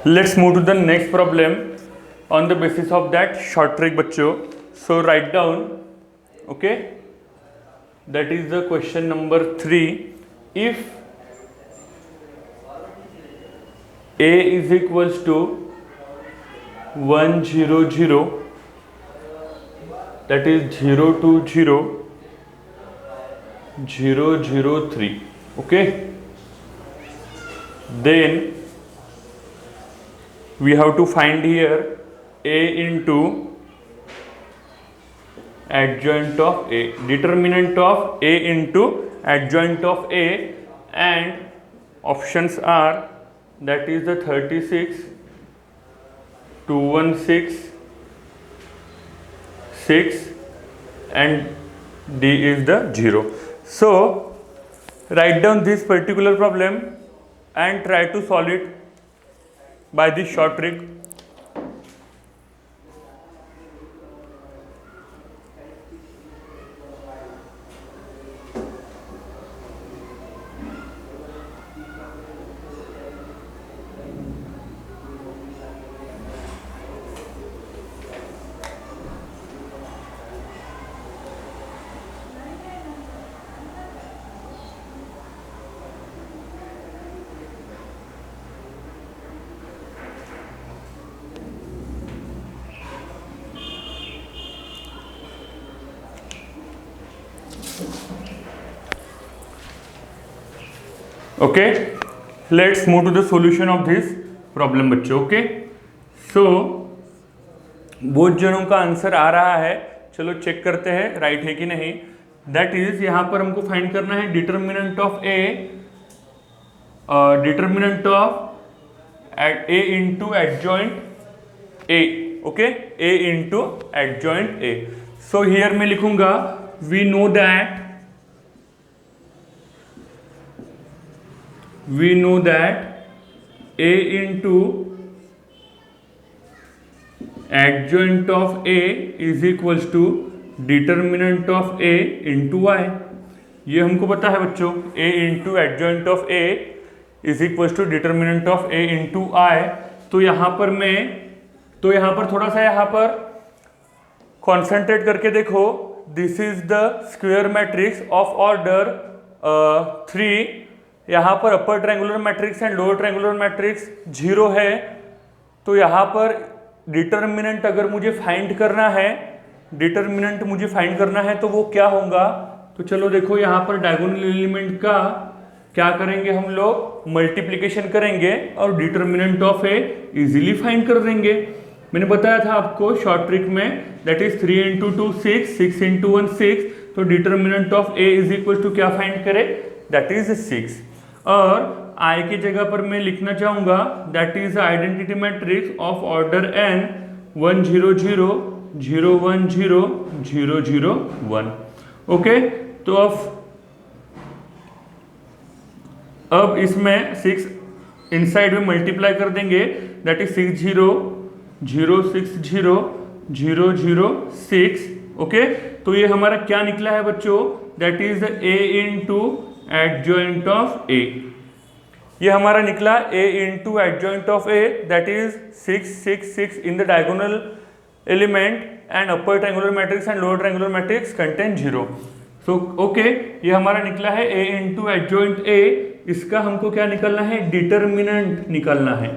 Let's move to the next problem on the basis of that short trick बच्चों. So write down, okay, that is the question number 3. If A is equals to 1 0 0, that is 0 2 0 0 0 3, okay, then we have to find here A into adjoint of A, determinant of A into adjoint of A, and options are, that is the 36, 216, 6, and D is the 0. So write down this particular problem and try to solve it by this short trick. Okay, let's move to the solution of this problem बच्चों. Okay, so बहुत जनों का answer आ रहा है, चलो check करते हैं right है कि नहीं. दैट इज यहाँ पर हमको फाइंड करना है determinant of A, determinant of A into adjoint A. Okay, A into adjoint A. So here मैं लिखूंगा we know that A into adjoint of A is equals to determinant of A into Y. ये हमको पता है बच्चों, A into adjoint of A is equals to determinant of A into I. तो यहाँ पर थोड़ा सा यहाँ पर कॉन्सेंट्रेट करके देखो. This is the square matrix of order 3. यहाँ पर अपर triangular matrix and lower triangular matrix 0 है. तो यहाँ पर डिटर्मिनेंट अगर मुझे फाइंड करना है, तो वो क्या होगा. तो चलो देखो, यहाँ पर डायगोनल एलिमेंट का क्या करेंगे, हम लोग मल्टीप्लिकेशन करेंगे और determinant of A easily find कर देंगे. मैंने बताया था आपको शॉर्ट ट्रिक में, दैट इज 3 इंटू 2 6, 6 इंटू 1 6. तो determinant of A is equal to क्या फाइंड करें, दैट इज 6. और आई की जगह पर मैं लिखना चाहूंगा that is identity matrix of order n 1 0 0 0 1 0 0 0 1. Okay, तो अब इसमें 6 इनसाइड में मल्टीप्लाई कर देंगे, दैट इज 6 0 0 6 0 0 0 6. ओके, तो ये हमारा क्या निकला है बच्चों, that is a into adjoint of A. ये हमारा निकला a into adjoint of A, that is 6 6 6 in the diagonal element and upper triangular matrix and lower triangular matrix contain 0. So okay, ये हमारा निकला है a इंटू एडजॉइंट ए. इसका हमको क्या निकालना है, डिटर्मिनेंट निकालना है.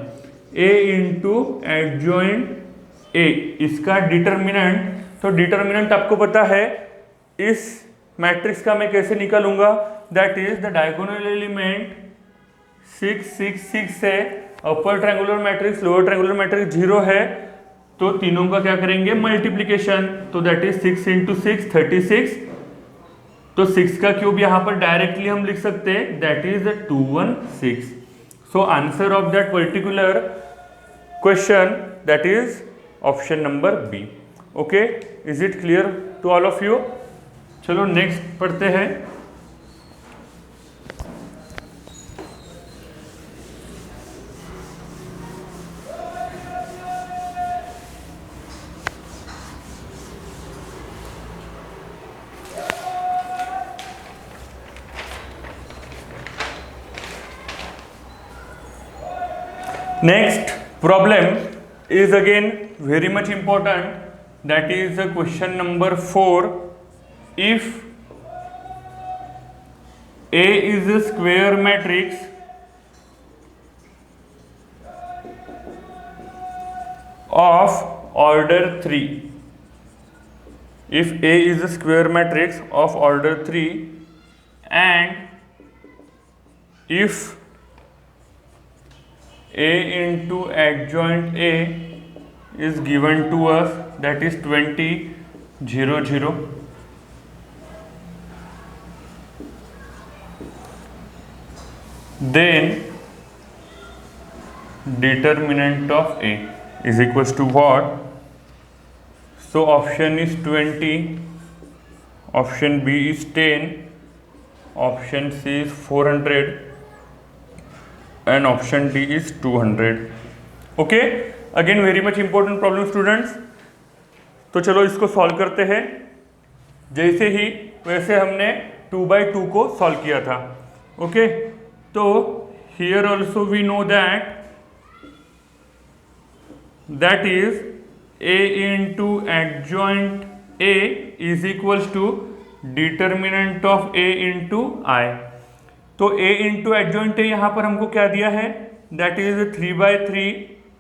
a इंटू एडजॉइंट ए, इसका डिटर्मिनेंट. तो डिटर्मिनेंट आपको पता है इस मैट्रिक्स का मैं कैसे निकालूंगा, that is the diagonal element 6 6 6 है, अपर triangular matrix lower triangular matrix 0 है. तो तीनों का क्या करेंगे, मल्टीप्लिकेशन. तो दैट इज 6 इंटू 6 36. तो 6 का क्यूब यहाँ पर डायरेक्टली हम लिख सकते हैं, that is 216. So answer of that particular question, that is option number B. Okay, is it clear to all of you. चलो नेक्स्ट पढ़ते हैं. Next problem is again very much important, that is the question number 4. If A is a square matrix of order 3, if A is a square matrix of order 3 and if A into adjoint A is given to us, that is 20, 0, 0, then determinant of A is equals to what? So option is 20, option B is 10, option C is 400 and option D is 200. Okay, again very much important problem students. तो चलो इसको solve करते हैं. जैसे ही वैसे हमने 2/2 को solve किया था. ओके, तो here also we know that is A into adjoint A is equals to determinant of A into I. तो A into adjoint A यहाँ पर हमको क्या दिया है, that is 3/3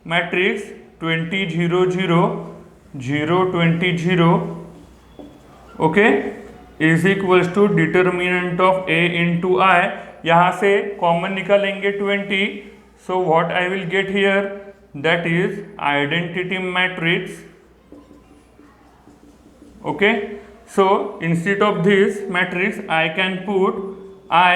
matrix 20, 0, 0, 0, 20, 0, okay, is equals to determinant of A into I. यहाँ से common निकालेंगे 20, so what I will get here, that is identity matrix. Okay, so instead of this matrix I can put I.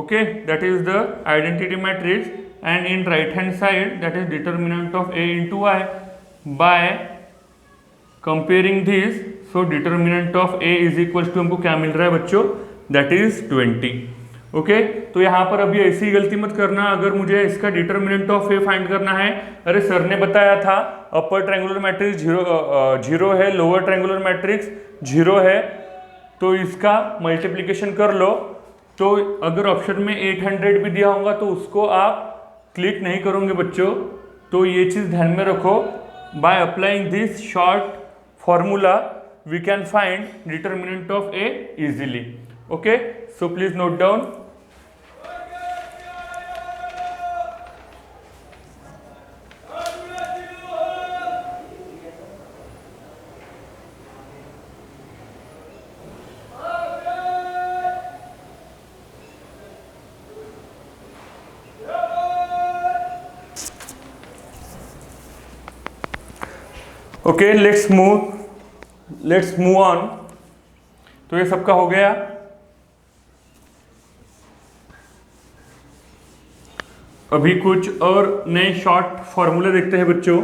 Okay, that is the identity matrix, and in right hand side that is determinant of A into I. By comparing this, so determinant of A is equals to हमको क्या मिल रहा है बच्चों, that is 20. Okay, तो यहाँ पर अभी ऐसी गलती मत करना. अगर मुझे इसका डिटर्मिनेंट ऑफ ए फाइंड करना है, अरे सर ने बताया था अपर ट्रायंगुलर मैट्रिक्स 0 है, लोअर ट्रायंगुलर मैट्रिक्स 0 है, तो इसका मल्टीप्लिकेशन कर लो. तो अगर ऑप्शन में 800 भी दिया होगा तो उसको आप क्लिक नहीं करोगे बच्चों. तो ये चीज़ ध्यान में रखो. By applying this short formula we can find determinant of A easily. Okay, so please note down. Okay, let's move on. तो ये सबका हो गया. अभी कुछ और नए शॉर्ट फॉर्मूले देखते हैं बच्चों.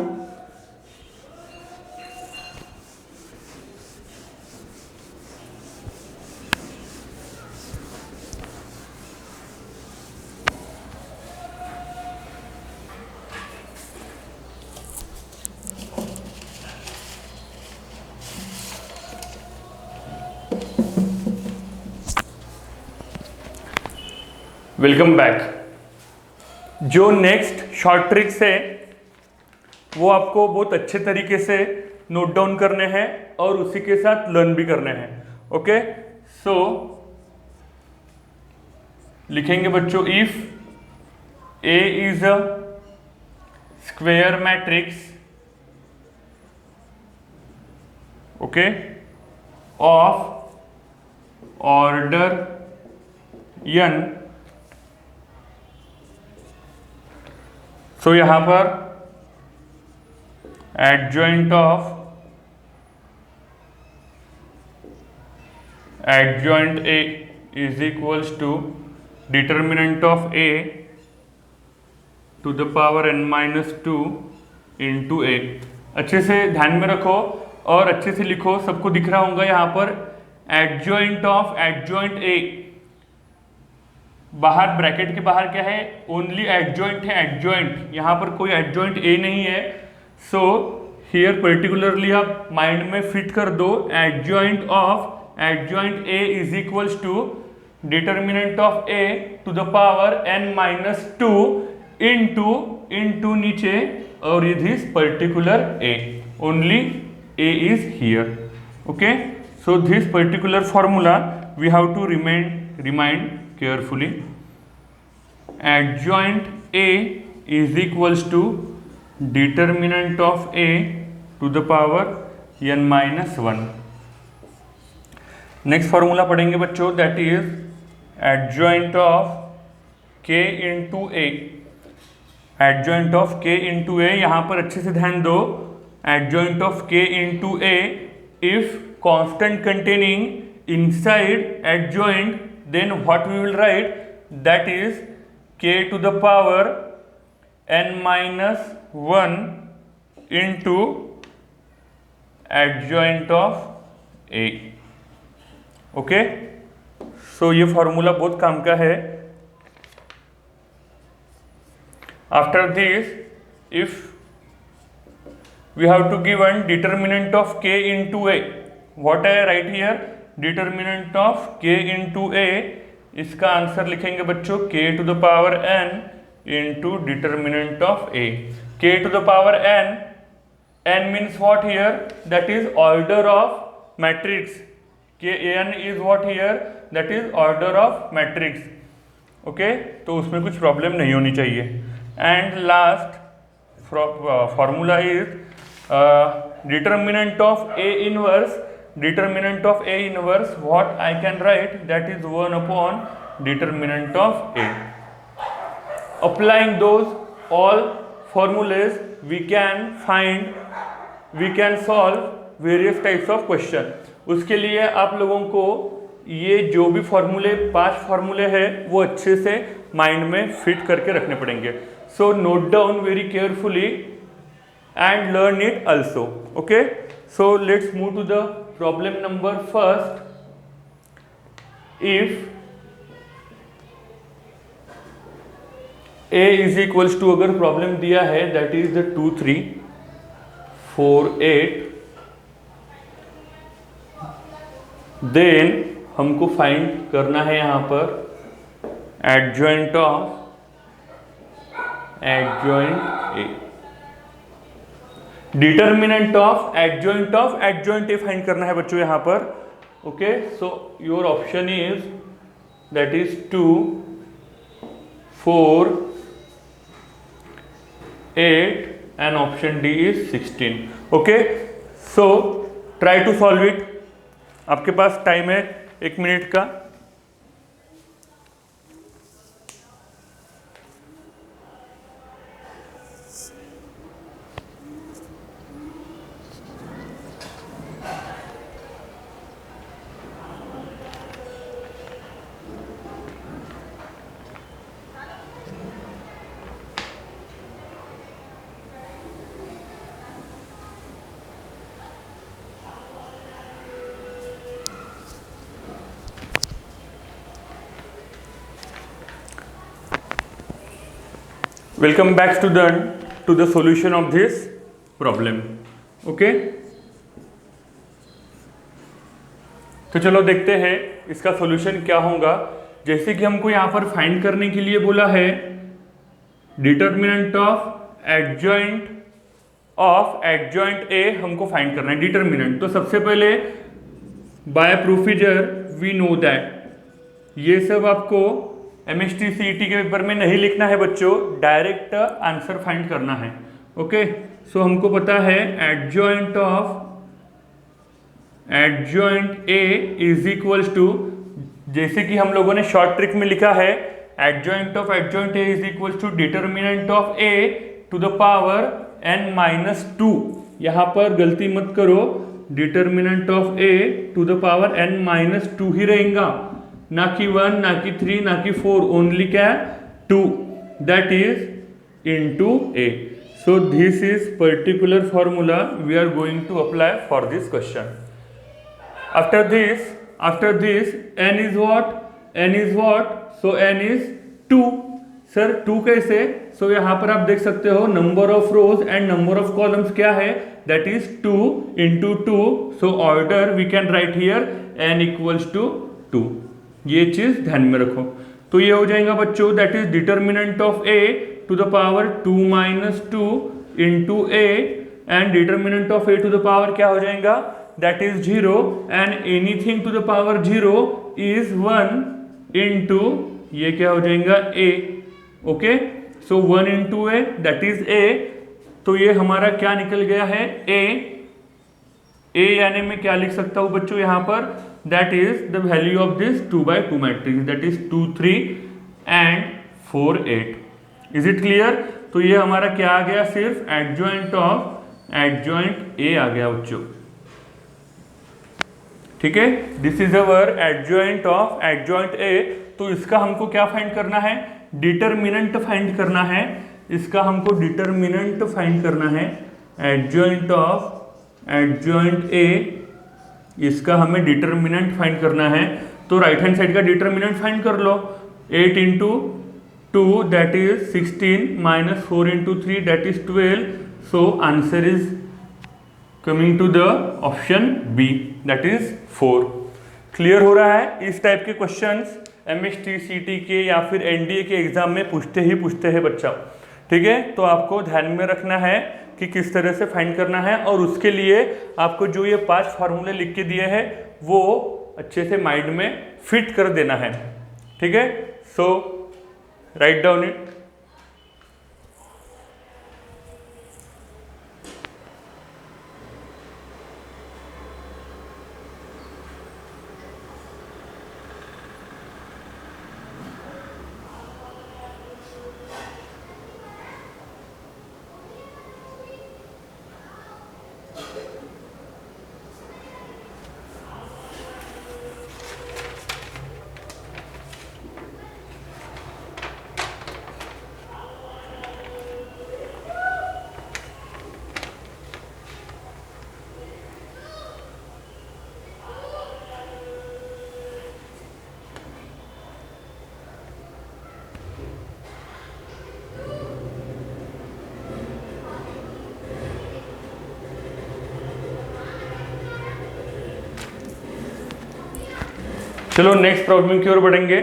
Welcome back. जो नेक्स्ट शॉर्ट ट्रिक्स है वो आपको बहुत अच्छे तरीके से नोट डाउन करने हैं और उसी के साथ लर्न भी करने हैं. ओके, सो लिखेंगे बच्चों, if A is a square matrix, okay, of order n. तो यहां पर adjoint A is equals to determinant of A to the power n-2 into A. अच्छे से ध्यान में रखो और अच्छे से लिखो. सबको दिख रहा होगा यहाँ पर एडजॉइंट ऑफ एडजॉइंट A. बाहर ब्रैकेट के बाहर क्या है, ओनली एडजॉइंट है. एडजॉइंट यहाँ पर कोई एडजॉइंट A नहीं है. सो हियर पर्टिकुलरली आप माइंड में फिट कर दो, adjoint of adjoint A is equals to determinant of A to the power n-2 into into नीचे और this particular A, only A is here. Okay, so this particular formula we have to remind carefully. Adjoint A is equals to determinant of A to the power n minus 1. Next formula पढ़ेंगे बच्चों, that is adjoint of k into A. Adjoint of k into A, यहाँ पर अच्छे से ध्यान दो. Adjoint of k into A, if constant containing inside adjoint, then what we will write, that is k to the power n minus 1 into adjoint of a. Okay, so ये formula बहुत काम का है. After this, if we have to given determinant of k into A, what I write here, determinant of k into A, इसका answer लिखेंगे बच्चों k to the power n into determinant of a. k to the power n, n means what here, that is order of matrix. n is what here, that is order of matrix. Okay, तो उसमें कुछ problem नहीं होनी चाहिए. And last formula is determinant of A inverse. Determinant of A inverse, what I can write, that is 1 upon determinant of A. Applying those all formulas we can solve various types of question. उसके लिए आप लोगों को ये जो भी फॉर्मूले 5 फॉर्मूले हैं वो अच्छे से माइंड में फिट करके रखने पड़ेंगे. So note down very carefully and learn it also. Okay, so let's move to the problem number first. If a is equals to, अगर प्रॉब्लम दिया है दैट इज द 2 3 4 8, देन हमको फाइंड करना है यहाँ पर adjoint A. Determinant of adjoint A find करना है बच्चों यहाँ पर. Okay, so your option is that is 2 4 8 and option D is 16. Okay, so try to solve it. आपके पास टाइम है 1 मिनट का. Welcome back student to the solution of this problem. Okay, तो चलो देखते हैं इसका सॉल्यूशन क्या होगा. जैसे कि हमको यहाँ पर फाइंड करने के लिए बोला है डिटर्मिनेंट ऑफ एडजॉइंट ए हमको फाइंड करना है डिटर्मिनेंट. तो सबसे पहले by procedure we know that, ये सब आपको MST CET के पेपर में नहीं लिखना है बच्चों, डायरेक्ट आंसर फाइंड करना है. ओके, सो हमको पता है adjoint A is equals to, जैसे कि हम लोगों ने शॉर्ट ट्रिक में लिखा है, adjoint A is equals to determinant of A to the power n minus 2. यहाँ पर गलती मत करो, determinant of A to the power n minus 2 ही रहेगा, ना कि 1, ना कि 3, ना कि 4, ओनली क्या 2, that is into a. So this is particular formula we are going to apply for this question. After this n is what, so n is 2. Sir 2 कैसे? सो यहाँ पर आप देख सकते हो number of rows and number of columns क्या है, that is 2 into 2. So order we can write here n equals to 2. ये चीज ध्यान में रखो. तो ये हो जाएगा बच्चों, that is determinant of A to the power 2 minus 2 into A, and determinant of A to the power क्या हो जाएगा, that is 0, and anything to the power 0 is 1 into ये क्या हो जाएगा A. Okay, so 1 into A that is A. तो ये हमारा क्या निकल गया है, ए यानी मैं क्या लिख सकता हूं बच्चों यहां पर, that is the value of this 2/2 matrix, that is 2 3 and 4 8। Is it clear? तो ये हमारा क्या आ गया, सिर्फ एडजॉइंट ए आ गया बच्चों। ठीक है, this is our adjoint of adjoint ए। तो इसका हमको क्या फाइंड करना है, डिटरमिनेंट फाइंड करना है, इसका हमको डिटरमिनेंट फाइंड करना है, एडजॉइंट ऑफ एडजॉइंट ए, इसका हमें डिटरमिनेंट फाइंड करना है। तो राइट हैंड साइड का डिटरमिनेंट फाइंड कर लो, 8 into 2 that is 16 minus 4 into 3 that is 12। So answer is coming to the option B, that is 4। Clear हो रहा है? इस टाइप के क्वेश्चंस एमएसटी सीटी के या फिर एनडीए के एग्जाम में पूछते हैं बच्चा। ठीक है, तो आपको ध्यान में रखना है कि किस तरह से फाइंड करना है, और उसके लिए आपको जो ये 5 फार्मूले लिख के दिए हैं वो अच्छे से माइंड में फिट कर देना है। ठीक है, सो राइट डाउन इट। चलो नेक्स्ट प्रॉब्लम की ओर बढ़ेंगे।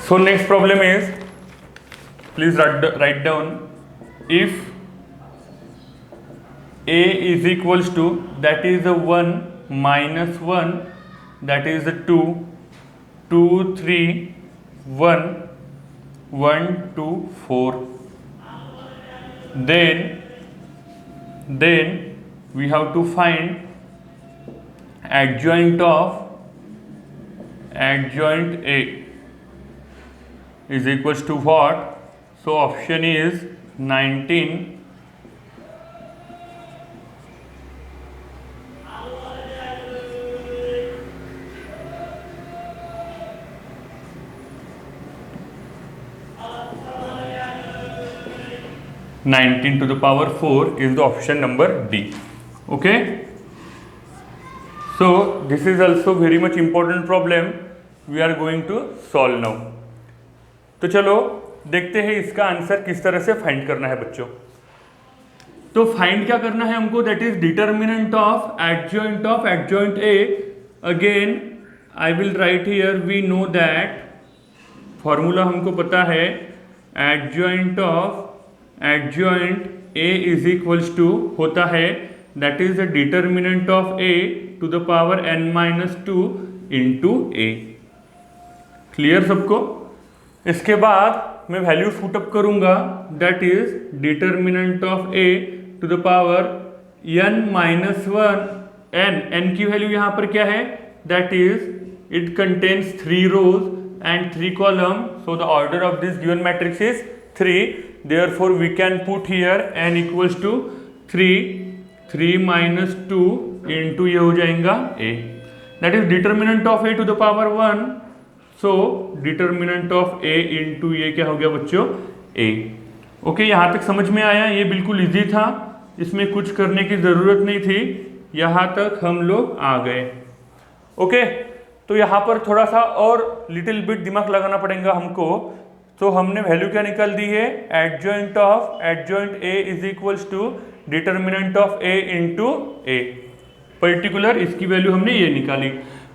So next problem is, please write down, if a is equals to, that is a 1 minus 1 that is a 2 2 3 1 1 2 4, then we have to find adjoint A is equals to what? So option is 19, 19 to the power 4 is the option number D. Okay, so this is also very much important problem we are going to solve now. तो चलो देखते हैं इसका answer किस तरह से find करना है बच्चों। तो फाइंड क्या करना है हमको, that is determinant of adjoint A. Again I will write here, we know that formula हमको पता है, adjoint A is equals to होता है, that is the determinant of A to the power n-2 into A. Clear सबको? इसके बाद मैं value put up करूंगा, that is determinant of A to the power n-1, n की वैल्यू यहां पर क्या है, that is it contains 3 rose and 3 column, so the order of this given matrix is 3, therefore we can put here n equals to 3 minus 2 into ये हो जाएगा a, that is determinant of a to the power 1, so determinant of a into ये क्या हो गया बच्चों, a। Okay, यहाँ तक समझ में आया? ये बिल्कुल इजी था, इसमें कुछ करने की ज़रूरत नहीं थी, यहाँ तक हम लोग आ गए। ओके, तो यहाँ पर थोड़ा सा और लिटिल बिट दिमाग लगाना पड़ेगा हमको। तो हमने वैल्यू क्या निकाल दी है, adjoint of adjoint A is equals to determinant of A into A, particular इसकी वैल्यू हमने ये निकाली।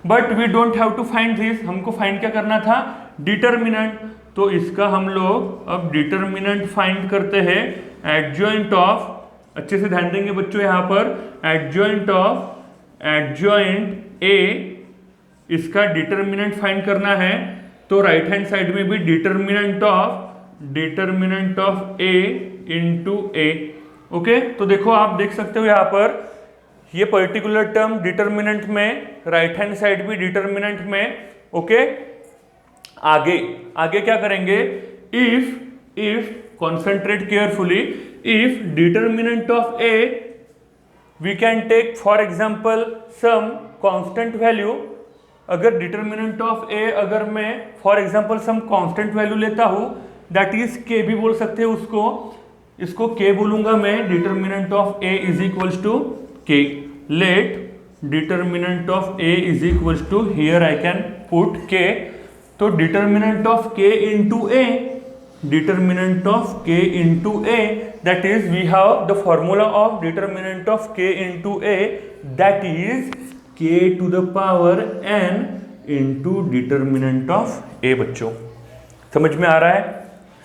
But we don't have to find this, हमको फाइंड क्या करना था, डिटर्मिनेंट। तो इसका हम लोग अब डिटर्मिनेंट फाइंड करते हैं, एडजॉइंट ऑफ, अच्छे से ध्यान देंगे बच्चों यहाँ पर, एडजॉइंट ऑफ एडजॉइंट ए, इसका डिटर्मिनेंट फाइंड करना है। तो राइट हैंड साइड में भी determinant of A into A. Okay, तो देखो आप देख सकते हो यहाँ पर ये पर्टिकुलर टर्म डिटर्मिनेंट में, राइट हैंड साइड भी डिटर्मिनेंट में। ओके, आगे क्या करेंगे, if concentrate carefully, if determinant of A we can take for example some constant value. अगर डिटर्मिनेंट ऑफ ए अगर मैं for example some constant value लेता हूं, दैट इज के भी बोल सकते हैं उसको, इसको के बोलूंगा मैं, determinant of A is equals to k. Let determinant of A is equals to, here I can put k. तो डिटर्मिनेंट ऑफ के इंटू ए, डिटर्मिनेंट ऑफ के into A, that is we have the formula of determinant of के into A, that is k to the power n into determinant of A. बच्चों समझ में आ रहा है,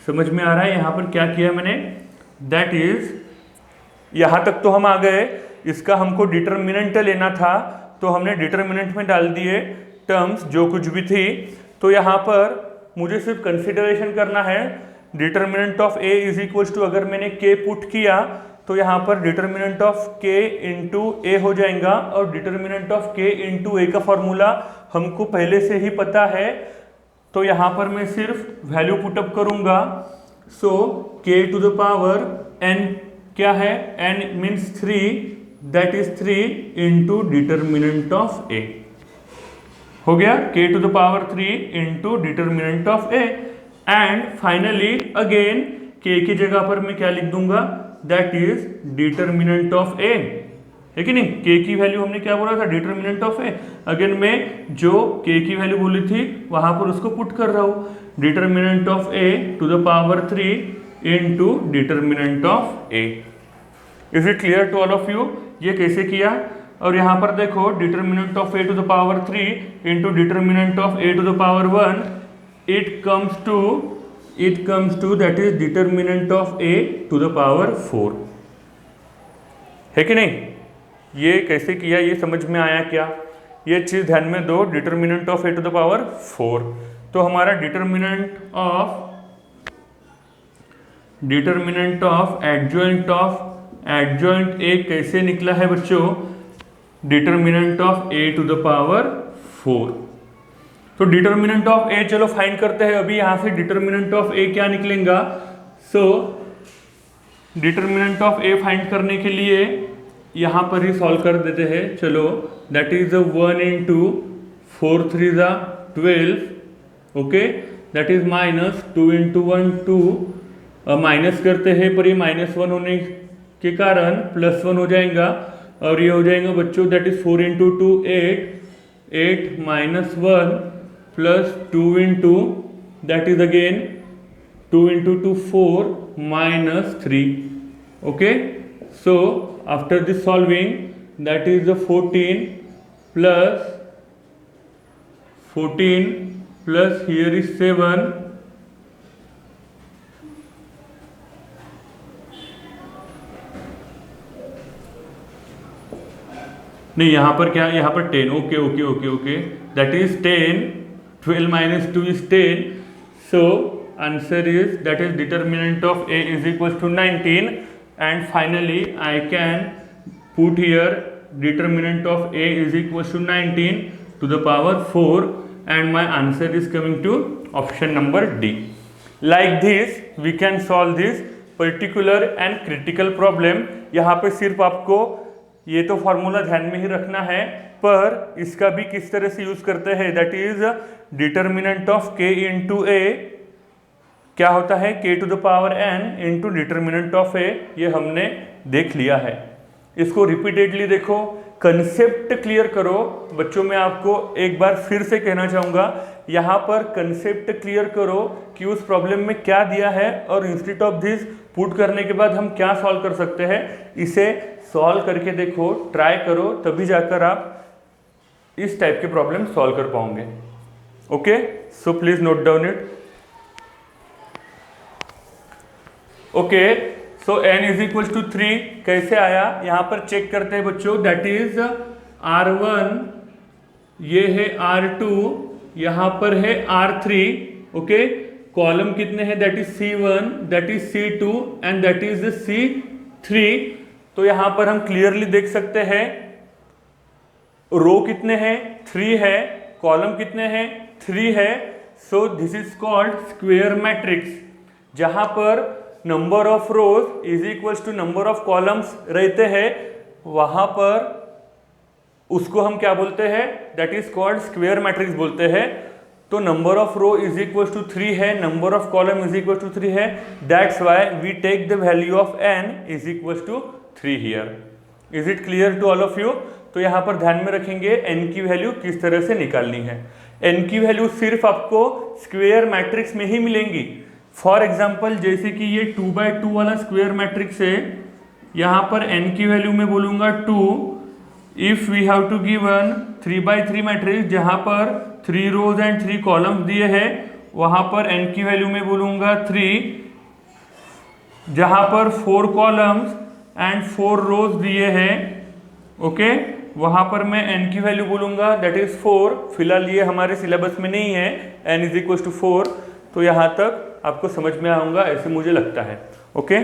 समझ में आ रहा है यहाँ पर क्या किया मैंने, दैट इज यहाँ तक तो हम आ गए। इसका हमको डिटर्मिनेंट लेना था, तो हमने डिटर्मिनेंट में डाल दिए टर्म्स जो कुछ भी थी। तो यहाँ पर मुझे सिर्फ कंसिडरेशन करना है, determinant of A is equals to, अगर मैंने के पुट किया तो यहाँ पर डिटर्मिनेंट ऑफ के इंटू ए हो जाएगा, और डिटर्मिनेंट ऑफ के इंटू ए का फॉर्मूला हमको पहले से ही पता है। तो यहाँ पर मैं सिर्फ वैल्यू पुटअप करूंगा। सो के टू द पावर एन क्या है, n means 3, that is 3 into determinant of A. हो गया k to the power 3 into determinant of A. And finally again k की जगह पर मैं क्या लिख दूंगा, that is determinant of A, है कि नहीं। k की वैल्यू हमने क्या बोला था, डिटर्मिनेंट ऑफ ए। अगेन मैं जो k की वैल्यू बोली थी वहां पर उसको पुट कर रहा हूं, determinant of A to the power 3 into determinant of A. Is it clear to all of you, ये कैसे किया। और यहाँ पर देखो determinant of A to the power 3 into determinant of A to the power 1, it comes to that is determinant of A to the power 4, है कि नहीं। ये कैसे किया, ये समझ में आया क्या, ये चीज ध्यान में दो, determinant of A to the power 4। तो हमारा डिटर्मिनेंट ऑफ एडजॉइंट ए कैसे निकला है बच्चों, determinant of A to the power 4। तो डिटर्मिनेंट ऑफ ए चलो फाइंड करते हैं। अभी यहां से डिटर्मिनेंट ऑफ ए क्या निकलेगा। So determinant of A find करने के लिए यहां पर ही सॉल्व कर देते हैं। चलो दैट इज 1 इंटू 4 3 ज़ा 12, okay, that is minus 2 into 1 2, minus करते हैं पर ये -1 होने के कारण +1 हो जाएगा, और ये हो जाएगा बच्चों that is 4 into 2 8 minus 1 plus 2 into that is again 2 into 2 4 minus 3, okay. So after this solving that is the 14 plus here is 7 नहीं, यहाँ पर क्या, यहाँ पर 10, okay, that is 10, 12 minus 2 is 10, so answer is that is determinant of A is equal to 19, and finally I can put here determinant of A is equal to 19 to the power 4, and my answer is coming to option number D. Like this we can solve this particular and critical problem. यहाँ पे सिर्फ आपको ये तो formula ध्यान में ही रखना है, पर इसका भी किस तरह से यूज करते हैं, दैट इज डिटर्मिनेंट ऑफ के इंटू ए क्या होता है, k to the power n into determinant of A, ये हमने देख लिया है। इसको रिपीटेडली देखो, कंसेप्ट क्लियर करो। बच्चों मैं आपको एक बार फिर से कहना चाहूंगा, यहाँ पर कंसेप्ट क्लियर करो कि उस प्रॉब्लम में क्या दिया है और इंस्टेड ऑफ दिस पुट करने के बाद हम क्या सॉल्व कर सकते हैं, इसे सॉल्व करके देखो, ट्राई करो, तभी जाकर आप इस टाइप के प्रॉब्लम सॉल्व कर पाओगे। Okay, so please note down it. Okay, so n is equal to 3 कैसे आया, यहां पर चेक करते हैं बच्चों। दैट इज R1, ये है R2, यहां पर है R3। ओके, कॉलम कितने हैं, that is C1, that is C2 and that is C3। तो यहां पर हम क्लियरली देख सकते हैं रो कितने हैं, 3 है, कॉलम कितने हैं, 3 है। So this is called square matrix, जहां पर number of rows is equals to number of columns रहते हैं, वहां पर उसको हम क्या बोलते हैं, that is called square matrix बोलते हैं। तो number of row is equals to 3 है, number of column is equals to 3 है, that's why we take the value of n is equals to 3 here. Is it clear to all of you? तो यहां पर ध्यान में रखेंगे n की value किस तरह से निकालनी है। n की वैल्यू सिर्फ आपको स्क्वेयर मैट्रिक्स में ही मिलेंगी। फॉर एग्जाम्पल जैसे कि ये 2x2 वाला स्क्वेयर मैट्रिक्स है, यहाँ पर n की वैल्यू में बोलूँगा 2। If we have to given 3x3 matrix जहाँ पर 3 रोज एंड 3 कॉलम्स दिए हैं, वहाँ पर n की वैल्यू में बोलूँगा 3। जहाँ पर 4 कॉलम्स एंड 4 रोज दिए हैं, ओके, वहाँ पर मैं n की वैल्यू बोलूँगा दैट इज 4। फिलहाल ये हमारे सिलेबस में नहीं है, n इज इक्वल टू 4। तो यहाँ तक आपको समझ में आऊंगा ऐसे मुझे लगता है। ओके।